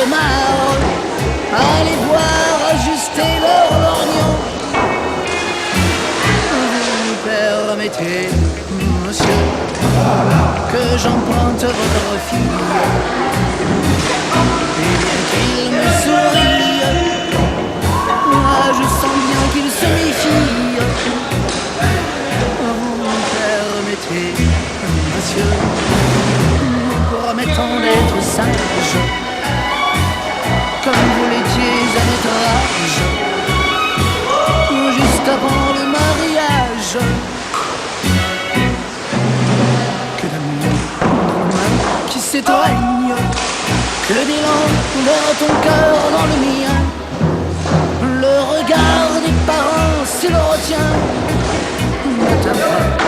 marre à les voir ajuster leur lorgnon. Vous permettez, monsieur, que j'emprunte votre fille, et bien qu'il me sourie, moi je sens bien qu'il se méfie. Vous permettez, monsieur, nous promettons d'être sages, comme vous l'étiez à notre âge, juste avant le mariage. Que d'amour dans le mal qui s'étreigne, que d'élan vers ton cœur dans le mien. Le regard des parents, s'il le retient, n'atteint pas